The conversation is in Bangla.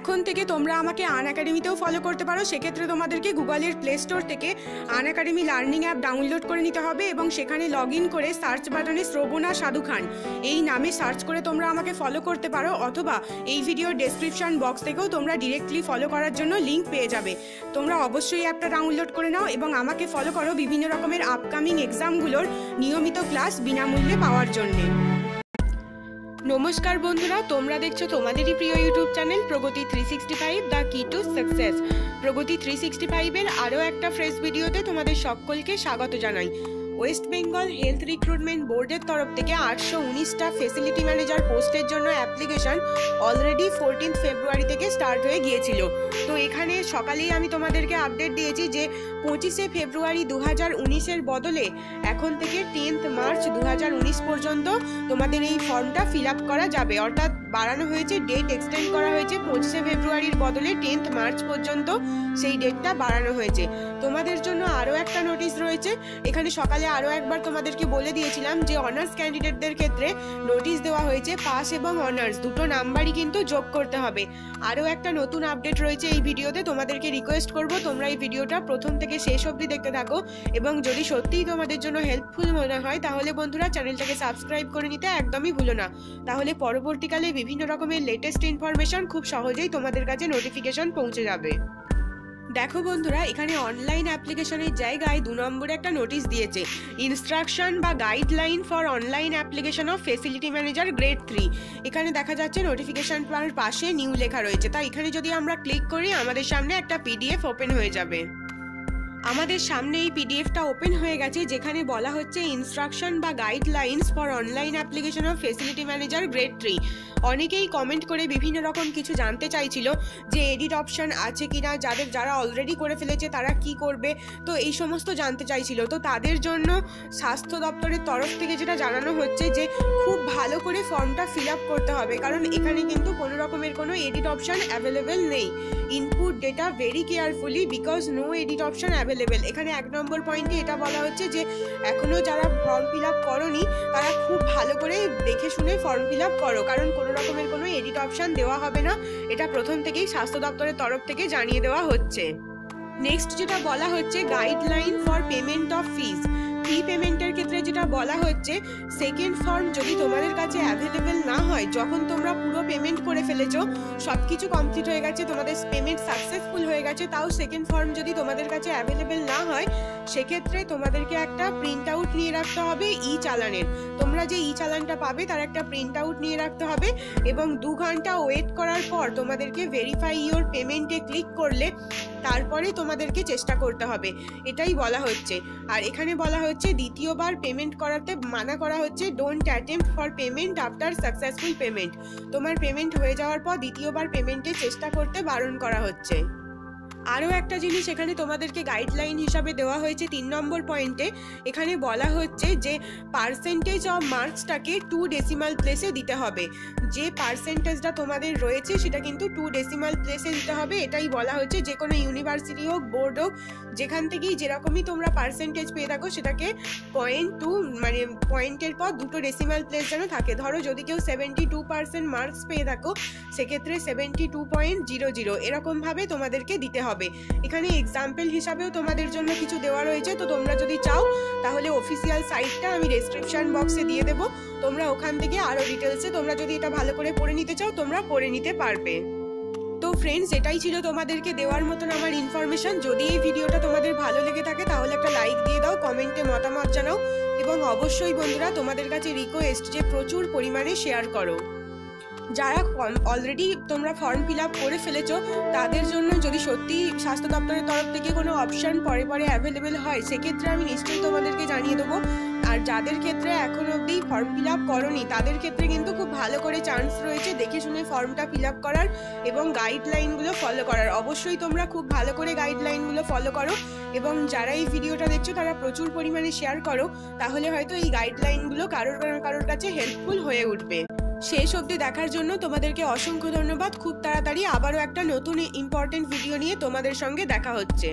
এখন থেকে তোমরা আমাকে আনএকাডেমিতেও ফলো করতে পারো। সেক্ষেত্রে তোমাদেরকে গুগলের প্লে স্টোর থেকে আনএকাডেমি লার্নিং অ্যাপ ডাউনলোড করে নিতে হবে এবং সেখানে লগ ইন করে সার্চ বাটনে শ্রবণা সাধু খান এই নামে সার্চ করে তোমরা আমাকে ফলো করতে পারো, অথবা এই ভিডিওর ডেসক্রিপশন বক্স থেকেও তোমরা ডিরেক্টলি ফলো করার জন্য লিঙ্ক পেয়ে যাবে। তোমরা অবশ্যই অ্যাপটা ডাউনলোড করে নাও এবং আমাকে ফলো করো বিভিন্ন রকমের আপকামিং এক্সামগুলোর নিয়মিত ক্লাস বিনামূল্যে পাওয়ার জন্যে। নমস্কার বন্ধুরা, তোমরা দেখছো তোমাদেরই প্রিয় ইউটিউব চ্যানেল প্রগতি 365 দ্য কি টু সাকসেস। প্রগতি 365 এর আরও একটা ফ্রেশ ভিডিওতে তোমাদের সকলকে স্বাগত জানাই। ওয়েস্ট বেঙ্গল হেলথ রিক্রুটমেন্ট বোর্ডের তরফ থেকে 819টা ফেসিলিটি ম্যানেজার পোস্টের জন্য অ্যাপ্লিকেশন অলরেডি 14 ফেব্রুয়ারি থেকে স্টার্ট হয়ে গিয়েছিল। তো এখানে সকালেই আমি তোমাদেরকে আপডেট দিয়েছি যে 25 ফেব্রুয়ারি 2019-এর বদলে এখন থেকে 10 মার্চ 2019 পর্যন্ত তোমাদের এই ফর্মটা ফিল আপ করা যাবে, অর্থাৎ বাড়ানো হয়েছে, ডেট এক্সটেন্ড করা হয়েছে। 25 ফেব্রুয়ারির বদলে 10 মার্চ পর্যন্ত সেই ডেটটা বাড়ানো হয়েছে। তোমাদের জন্য আরও একটা নোটিশ রয়েছে। এখানে সকালে আরও একবার তোমাদেরকে বলে দিয়েছিলাম যে অনার্স ক্যান্ডিডেটদের ক্ষেত্রে নোটিশ দেওয়া হয়েছে পাস এবং অনার্স দুটো নাম্বারই কিন্তু যোগ করতে হবে। আরও একটা নতুন আপডেট রয়েছে এই ভিডিওতে। তোমাদেরকে রিকোয়েস্ট করব তোমরা এই ভিডিওটা প্রথম থেকে শেষ অবধি দেখতে থাকো এবং যদি সত্যিই তোমাদের জন্য হেল্পফুল মনে হয় তাহলে বন্ধুরা চ্যানেলটাকে সাবস্ক্রাইব করে নিতে একদমই ভুলো না। তাহলে পরবর্তীকালে বিভিন্ন রকমের লেটেস্ট ইনফরমেশন খুব সহজেই তোমাদের কাছে নোটিফিকেশন পৌঁছে যাবে। দেখো বন্ধুরা, এখানে অনলাইন অ্যাপ্লিকেশনের জায়গায় 2 নম্বরে একটা নোটিশ দিয়েছে, ইনস্ট্রাকশন বা guideline for online application of facility manager grade 3। এখানে দেখা যাচ্ছে নোটিফিকেশন পাশে নিউ লেখা রয়েছে। তাই এখানে যদি আমরা ক্লিক করি আমাদের সামনে একটা পিডিএফ ওপেন হয়ে যাবে। আমাদের সামনে এই পিডিএফটা ওপেন হয়ে গেছে, যেখানে বলা হচ্ছে ইনস্ট্রাকশন বা guidelines for online application of facility manager grade 3। অনেকেই কমেন্ট করে বিভিন্ন রকম কিছু জানতে চাইছিল যে এডিট অপশন আছে কিনা, যারা অলরেডি করে ফেলেছে তারা কি করবে, তো এই সমস্ত জানতে চাইছিল। তো তাদের জন্য স্বাস্থ্য দপ্তরের তরফ থেকে যেটা জানানো হচ্ছে যে খুব ভালো করে ফর্মটা ফিল আপ করতে হবে, কারণ এখানে কিন্তু কোনো রকমের কোনো এডিট অপশন অ্যাভেলেবেল নেই। Input data very carefully because no edit option available. এখানে 1 নম্বর পয়েন্টে এটা বলা হচ্ছে যে এখনও যারা ফর্ম ফিল আপ করোনি তারা খুব ভালো করে দেখে শুনে ফর্ম ফিল আপ করো, কারণ কোনো রকমের কোনো এডিট অপশন দেওয়া হবে না। এটা প্রথম থেকেই স্বাস্থ্য দপ্তরের তরফ থেকে জানিয়ে দেওয়া হচ্ছে। নেক্সট যেটা বলা হচ্ছে গাইডলাইন ফর পেমেন্ট অফ ফিজ। ফি পেমেন্টের ক্ষেত্রে যেটা বলা হচ্ছে, সেকেন্ড ফর্ম যদি তোমাদের কাছে অ্যাভেলেবেল না হয়, যখন তোমরা পুরো পেমেন্ট করে ফেলেছো, সব কিছু কমপ্লিট হয়ে গেছে, তোমাদের পেমেন্ট সাকসেসফুল হয়ে গেছে, তাও সেকেন্ড ফর্ম যদি তোমাদের কাছে অ্যাভেলেবেল না হয়, সেক্ষেত্রে তোমাদেরকে একটা প্রিন্ট আউট নিয়ে রাখতে হবে ই চালানের। তোমরা যে ই চালানটা পাবে তার একটা প্রিন্ট আউট নিয়ে রাখতে হবে এবং 2 ঘন্টা ওয়েট করার পর তোমাদেরকে ভেরিফাই ইওর পেমেন্টে ক্লিক করলে তারপরে তোমাদেরকে চেষ্টা করতে হবে, এটাই বলা হচ্ছে। আর এখানে বলা হচ্ছে দ্বিতীয়বার পেমেন্ট করাতে মানা করা হচ্ছে, don't attempt for payment after successful payment. তোমার পেমেন্ট হয়ে যাওয়ার পর দ্বিতীয়বার পেমেন্টের চেষ্টা করতে বারণ করা হচ্ছে। আরও একটা জিনিস এখানে তোমাদেরকে গাইডলাইন হিসাবে দেওয়া হয়েছে 3 নম্বর পয়েন্টে। এখানে বলা হচ্ছে যে পার্সেন্টেজ অফ মার্কসটাকে 2 ডেসিমাল প্লেসে দিতে হবে। যে পার্সেন্টেজটা তোমাদের রয়েছে সেটা কিন্তু 2 ডেসিমাল প্লেসে দিতে হবে, এটাই বলা হচ্ছে। যে কোনো ইউনিভার্সিটি হোক, বোর্ড হোক, যেখান থেকেই যেরকমই তোমরা পার্সেন্টেজ পেয়ে থাকো সেটাকে 0.2 মানে পয়েন্টের পর 2টো ডেসিমাল প্লেস যেন থাকে। ধরো যদি কেউ 72% মার্কস পেয়ে থাকো, সেক্ষেত্রে 72.00 এরকমভাবে তোমাদেরকে দিতে হবে। এখানে এক্সাম্পল হিসাবেও তোমাদের জন্য কিছু দেওয়া রয়েছে, তো তোমরা যদি চাও তাহলে অফিসিয়াল সাইটটা আমি ডেসক্রিপশন বক্সে দিয়ে দেবো, তোমরা ওখান থেকে আরও ডিটেলসে তোমরা যদি এটা ভালো করে পড়ে নিতে চাও তোমরা পড়ে নিতে পারবে। তো ফ্রেন্ডস, এটাই ছিল তোমাদেরকে দেওয়ার মতন আমার ইনফরমেশন। যদি এই ভিডিওটা তোমাদের ভালো লেগে থাকে তাহলে একটা লাইক দিয়ে দাও, কমেন্টে মতামত জানাও এবং অবশ্যই বন্ধুরা তোমাদের কাছে রিকোয়েস্ট যে প্রচুর পরিমাণে শেয়ার করো। যারা অলরেডি তোমরা ফর্ম ফিল আপ করে ফেলেছো তাদের জন্য যদি সত্যি স্বাস্থ্য দপ্তরের তরফ থেকে কোনো অপশান পরে অ্যাভেলেবেল হয়, সেক্ষেত্রে আমি নিশ্চয়ই তোমাদেরকে জানিয়ে দেবো। আর যাদের ক্ষেত্রে এখন অবধি ফর্ম ফিল আপ করোনি তাদের ক্ষেত্রে কিন্তু খুব ভালো করে চান্স রয়েছে দেখে শুনে ফর্মটা ফিল আপ করার এবং গাইডলাইনগুলো ফলো করার। অবশ্যই তোমরা খুব ভালো করে গাইডলাইনগুলো ফলো করো এবং যারা এই ভিডিওটা দেখছো তারা প্রচুর পরিমাণে শেয়ার করো, তাহলে হয়তো এই গাইডলাইনগুলো কারোর কাছে হেল্পফুল হয়ে উঠবে। শেষ অবধি দেখার জন্য তোমাদেরকে অসংখ্য ধন্যবাদ। খুব তাড়াতাড়ি আবারও একটা নতুন ইম্পর্টেন্ট ভিডিও নিয়ে তোমাদের সঙ্গে দেখা হচ্ছে।